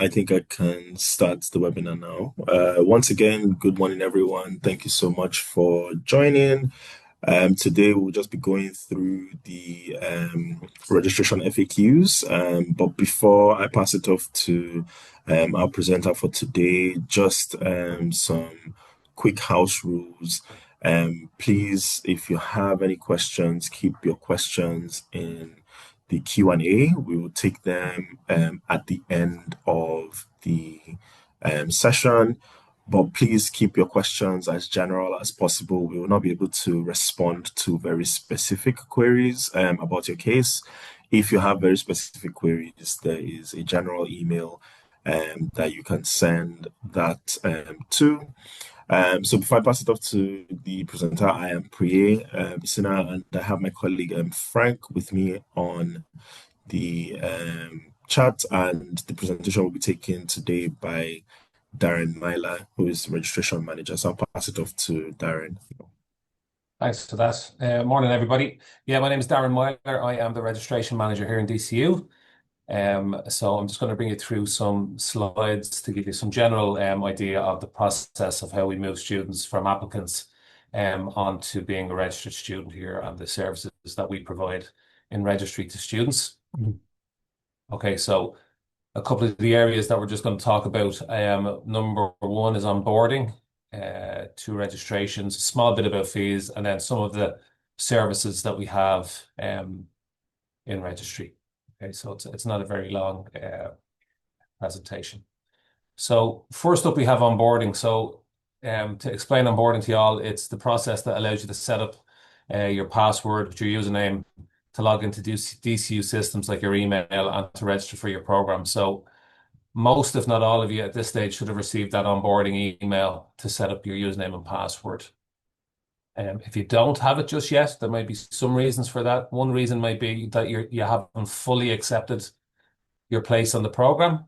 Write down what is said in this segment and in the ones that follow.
I think I can start the webinar now. Once again, good morning, everyone. Thank you so much for joining. Today, we'll just be going through the registration FAQs. But before I pass it off to our presenter for today, just some quick house rules. Please, if you have any questions, keep your questions in the Q&A. We will take them at the end of the session. But please keep your questions as general as possible. We will not be able to respond to very specific queries about your case. If you have very specific queries, there is a general email that you can send that to. So before I pass it off to the presenter, I am Priye Sina, and I have my colleague Frank with me on the chat, and the presentation will be taken today by Darren Myler, who is registration manager. So I'll pass it off to Darren. Thanks for that. Morning, everybody. Yeah, my name is Darren Myler. I am the registration manager here in DCU. So I'm just going to bring you through some slides to give you some general idea of the process of how we move students from applicants onto being a registered student here and the services that we provide in registry to students. Okay, so a couple of the areas that we're just going to talk about. Number one is onboarding to registrations, a small bit about fees, and then some of the services that we have in registry. Okay, so it's not a very long presentation. So first up, we have onboarding. So to explain onboarding to you all, it's the process that allows you to set up your password with your username to log into DCU systems like your email and to register for your program. So most, if not all of you at this stage should have received that onboarding email to set up your username and password. If you don't have it just yet, there might be some reasons for that. One reason might be that you haven't fully accepted your place on the program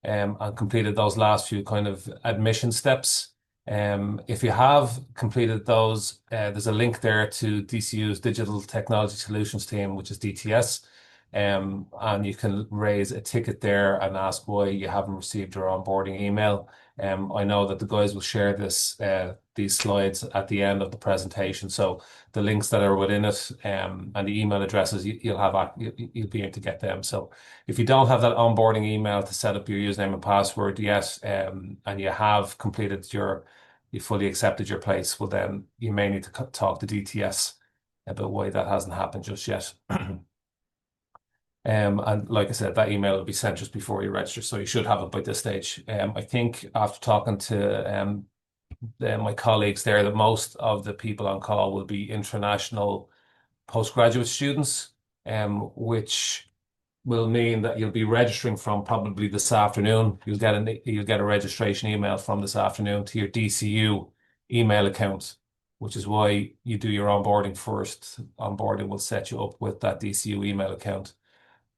and completed those last few kind of admission steps. If you have completed those, there's a link there to DCU's Digital Technology Solutions team, which is DTS. And you can raise a ticket there and ask why you haven't received your onboarding email. I know that the guys will share these slides at the end of the presentation. So the links that are within it and the email addresses, you'll be able to get them. So if you don't have that onboarding email to set up your username and password yet, and you have completed you fully accepted your place, well then you may need to talk to DTS about why that hasn't happened just yet. And like I said, that email will be sent just before you register, so you should have it by this stage. I think after talking to my colleagues there, that most of the people on call will be international postgraduate students, which will mean that you'll be registering from probably this afternoon. You'll get a registration email from this afternoon to your DCU email account, which is why you do your onboarding first. Onboarding will set you up with that DCU email account.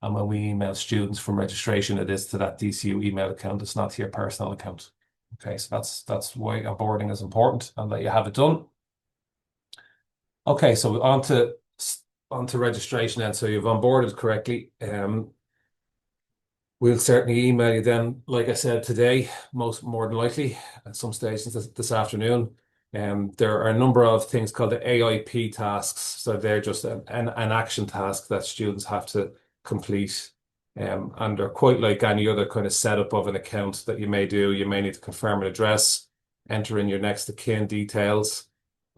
And when we email students from registration, it is to that DCU email account. It's not to your personal account. Okay, so that's why onboarding is important and that you have it done. Okay, so on to registration then. So you've onboarded correctly. We'll certainly email you then, like I said, today, more than likely, at some stage this afternoon. There are a number of things called the AIP tasks. So they're just an action task that students have to complete. And they're quite like any other kind of setup of an account that you may do. You may need to confirm an address, enter in your next of kin details.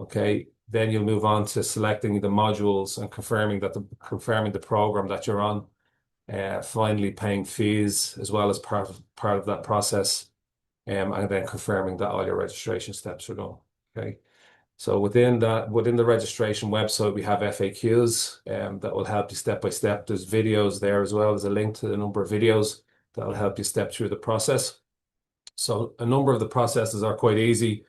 Okay, then you'll move on to selecting the modules and confirming the program that you're on. Finally, paying fees as well as part of that process, and then confirming that all your registration steps are done. Okay. So within the registration website, we have FAQs that will help you step by step. There's videos there as well. There's a link to a number of videos that will help you step through the process. So a number of the processes are quite easy.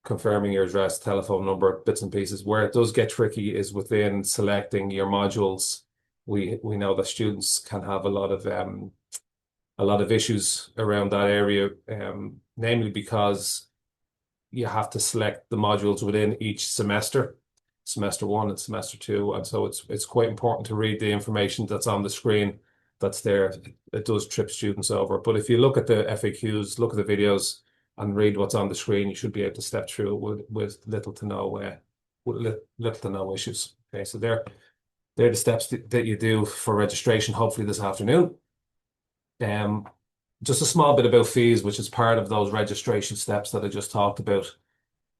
Confirming your address, telephone number, bits and pieces. Where it does get tricky is within selecting your modules. We know that students can have a lot of issues around that area, namely because you have to select the modules within each semester 1 and semester 2, and so it's quite important to read the information that's on the screen that's there. It does trip students over. But if you look at the FAQs, look at the videos, and read what's on the screen, you should be able to step through it with little to no issues. Okay, so they're the steps that you do for registration, hopefully this afternoon. Just a small bit about fees, which is part of those registration steps that I just talked about.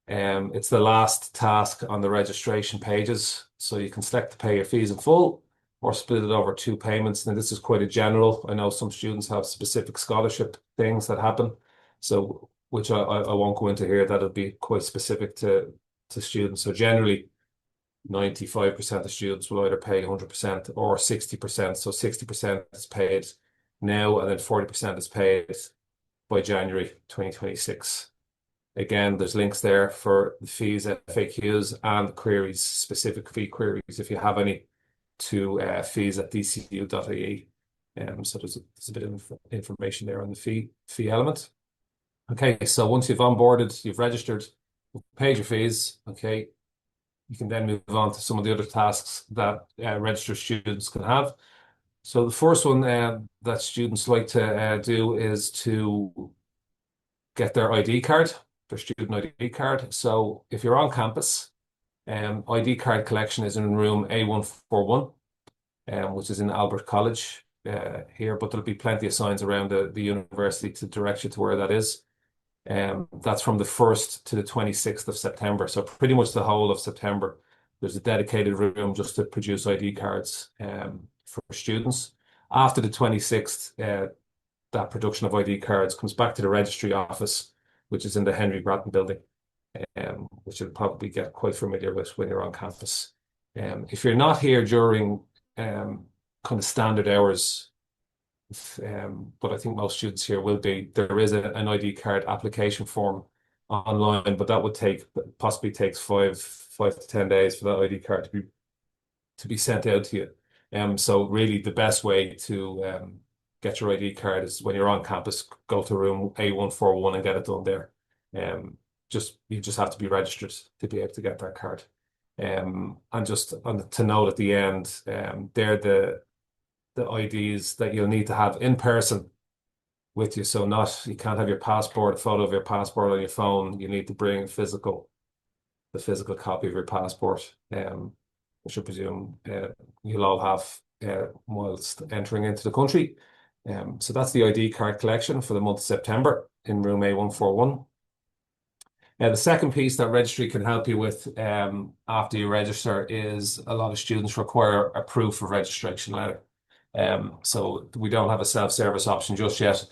It's the last task on the registration pages. So you can select to pay your fees in full or split it over two payments. Now, this is quite a general. I know some students have specific scholarship things that happen. So, which I won't go into here, that'll be quite specific to students. So generally, 95% of students will either pay 100% or 60%. So 60% is paid now, and then 40% is paid by January 2026. Again, there's links there for the fees, FAQs, and queries, specific fee queries, if you have any, to fees at dcu.ie. So there's a bit of information there on the fee element. Okay, so once you've onboarded, you've registered, paid your fees, okay, you can then move on to some of the other tasks that registered students can have. So the first one that students like to do is to get their ID card, their student ID card. So if you're on campus, ID card collection is in room A141, which is in Albert College here, but there'll be plenty of signs around the university to direct you to where that is. That's from the 1st to the 26th of September. So pretty much the whole of September, there's a dedicated room just to produce ID cards for students. After the 26th, that production of ID cards comes back to the registry office, which is in the Henry Bratton building, which you'll probably get quite familiar with when you're on campus. If you're not here during kind of standard hours, but I think most students here will be, there is an ID card application form online, but that would possibly takes five to 10 days for that ID card to be sent out to you. So really the best way to get your ID card is when you're on campus, go to room A141 and get it done there. You just have to be registered to be able to get that card. And just to note at the end, they're the IDs that you'll need to have in person with you. So you can't have your passport, a photo of your passport on your phone. You need to bring the physical copy of your passport, which I presume you'll all have whilst entering into the country. So that's the ID card collection for the month of September in room A141. The second piece that registry can help you with after you register is a lot of students require a proof of registration letter. So we don't have a self-service option just yet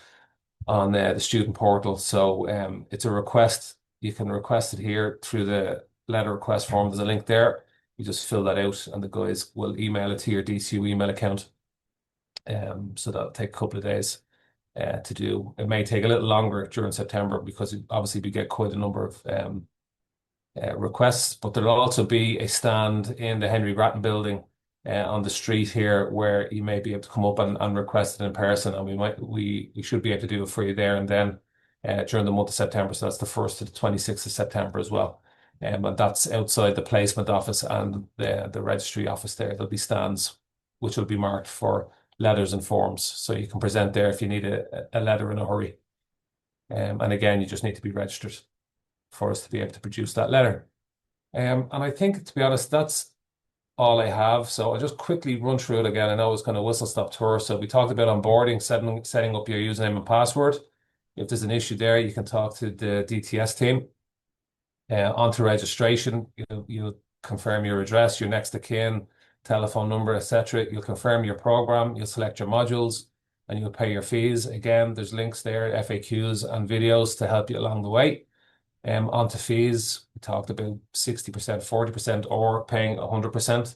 on the student portal. So it's a request. You can request it here through the letter request form. There's a link there. You just fill that out and the guys will email it to your DCU email account. So that'll take a couple of days to do. It may take a little longer during September because obviously we get quite a number of requests, but there'll also be a stand in the Henry Bratton building on the street here where you may be able to come up and request it in person, and we should be able to do it for you there and then during the month of September. So that's the 1st to the 26th of September as well. And that's outside the placement office and the registry office there. There'll be stands which will be marked for letters and forms. So you can present there if you need a letter in a hurry. And again, you just need to be registered for us to be able to produce that letter. And I think, to be honest, that's all I have. So I'll just quickly run through it again. I know it's kind of whistle-stop tour. So we talked about onboarding, setting up your username and password. If there's an issue there, you can talk to the DTS team. Onto registration, you'll confirm your address, your next of kin, telephone number, etc. You'll confirm your program, you'll select your modules, and you'll pay your fees. Again, there's links there, FAQs and videos to help you along the way. Onto fees, we talked about 60%, 40%, or paying 100%.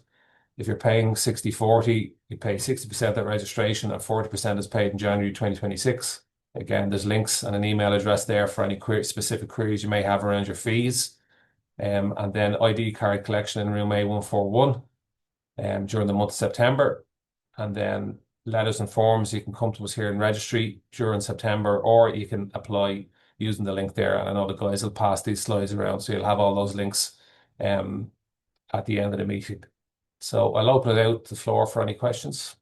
If you're paying 60/40, you pay 60% at registration and 40% is paid in January 2026. Again, there's links and an email address there for any specific queries you may have around your fees. And then ID card collection in room A141 during the month of September. And then letters and forms, you can come to us here in registry during September, or you can apply using the link there. And I know the guys will pass these slides around, so you'll have all those links at the end of the meeting. So I'll open it out to the floor for any questions.